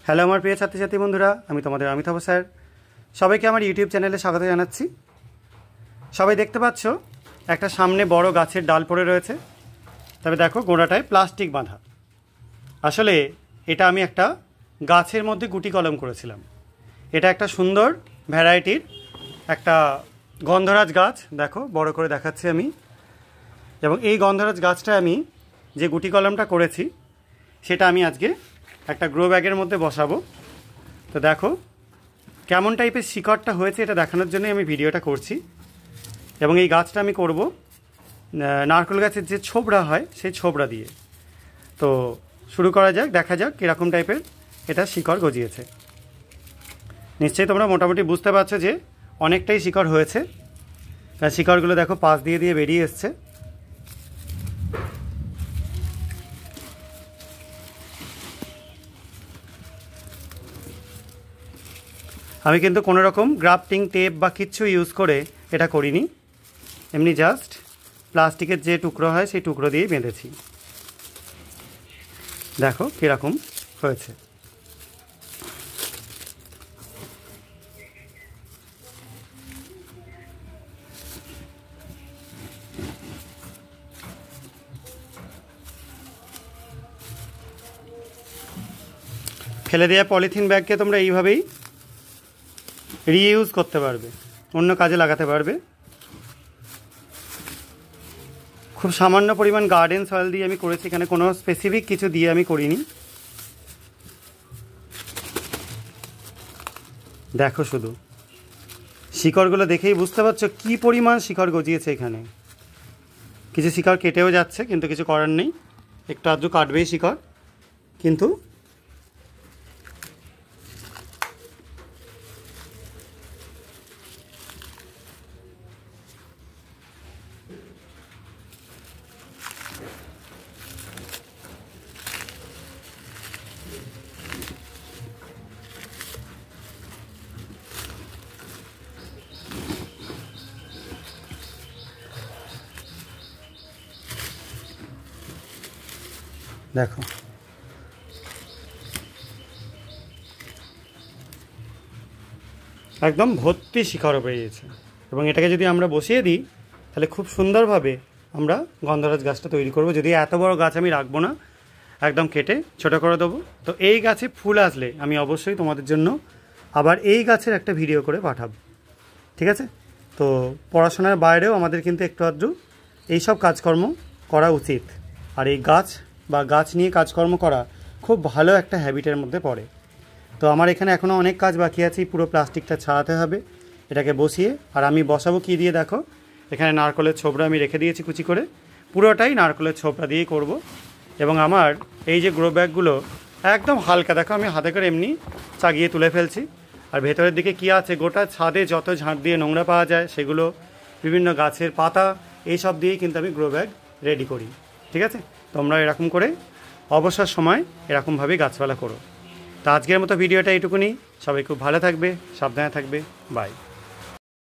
Hello আমার প্রিয় ছাত্রছাত্রী বন্ধুরা, আমি তোমাদের অমিতাভ স্যার। সবাইকে আমার ইউটিউব চ্যানেলে স্বাগত জানাচ্ছি। সবাই দেখতে পাচ্ছ একটা সামনে বড় গাছের ডাল পড়ে রয়েছে, তবে দেখো গোড়াটায় প্লাস্টিক বাঁধা। আসলে এটা আমি একটা গাছের মধ্যে গুটি কলম করেছিলাম। এটা একটা সুন্দর ভ্যারাইটির একটা গন্ধরাজ গাছ, দেখো বড় করে দেখাচ্ছি আমি। এবং এই গন্ধরাজ গাছটা আমি যে গুটি কলমটা করেছি সেটা আমি আজকে একটা গ্রো ব্যাগের মধ্যে বসাবো। তো দেখো কেমন টাইপের শিকড়টা হয়েছে এটা দেখানোর জন্যই আমি ভিডিওটা করছি। এবং এই গাছটা আমি করব নারকেল গাছের যে ছোবড়া হয় সেই ছোবড়া দিয়ে। তো শুরু করা যাক, দেখা যাক কীরকম টাইপের এটা শিকড় গজিয়েছে। নিশ্চয়ই তোমরা মোটামুটি বুঝতে পারছো যে অনেকটাই শিকড় হয়েছে, কারণ শিকড়গুলো দেখো পাশ দিয়ে দিয়ে বেরিয়ে এসছে। আমি কিন্তু কোনো রকম গ্রাফটিং টেপ বা কিচ্ছু ইউজ করে এটা করিনি, এমনি জাস্ট প্লাস্টিকের যে টুকরো হয় সেই টুকরো দিয়েই বেঁধেছি। দেখো কীরকম হয়েছে। ফেলে দেওয়া পলিথিন ব্যাগকে তোমরা এইভাবেই রিইউজ করতে পারবে, অন্য কাজে লাগাতে পারবে। খুব সামান্য পরিমাণ গার্ডেন সয়েল দিয়ে আমি করেছি, এখানে কোনো স্পেসিফিক কিছু দিয়ে আমি করিনি। দেখো শুধু শিকড়গুলো দেখেই বুঝতে পারছো কী পরিমাণ শিকড় গজিয়েছে এখানে। কিছু শিকড় কেটেও যাচ্ছে, কিন্তু কিছু করার নেই, একটু আধটু কাটবেই শিকড়। কিন্তু দেখো একদম ভর্তি শিকড় পেয়েছে। এবং এটাকে যদি আমরা বসিয়ে দিই তাহলে খুব সুন্দরভাবে আমরা গন্ধরাজ গাছটা তৈরি করব। যদি এত বড় গাছ আমি রাখবো না, একদম কেটে ছোটো করে দেবো। তো এই গাছে ফুল আসলে আমি অবশ্যই তোমাদের জন্য আবার এই গাছের একটা ভিডিও করে পাঠাবো, ঠিক আছে? তো পড়াশোনার বাইরেও আমাদের কিন্তু একটু আধটু এইসব কাজকর্ম করা উচিত। আর এই গাছ বা গাছ নিয়ে কাজকর্ম করা খুব ভালো একটা হ্যাবিটের মধ্যে পড়ে। তো আমার এখানে এখনও অনেক কাজ বাকি আছে, পুরো প্লাস্টিকটা ছাড়াতে হবে এটাকে বসিয়ে। আর আমি বসাবো কী দিয়ে দেখো, এখানে নারকেলের ছোবড়া আমি রেখে দিয়েছি কুচি করে, পুরোটাই নারকেলের ছোবড়া দিয়েই করব। এবং আমার এই যে গ্রো ব্যাগগুলো একদম হালকা, দেখো আমি হাতে করে এমনি চাগিয়ে তুলে ফেলছি। আর ভেতরের দিকে কী আছে, গোটা ছাদে যত ঝাঁট দিয়ে নোংরা পাওয়া যায় সেগুলো, বিভিন্ন গাছের পাতা, এইসব দিয়েই কিন্তু আমি গ্রো ব্যাগ রেডি করি, ঠিক আছে? তোমরা এরকম করে অবসর সময় এরকমভাবেই গাছপালা করো। তো আজকের মতো ভিডিওটা এইটুকুনি। সবাই খুব ভালো থাকবে, সাবধানে থাকবে, বাই।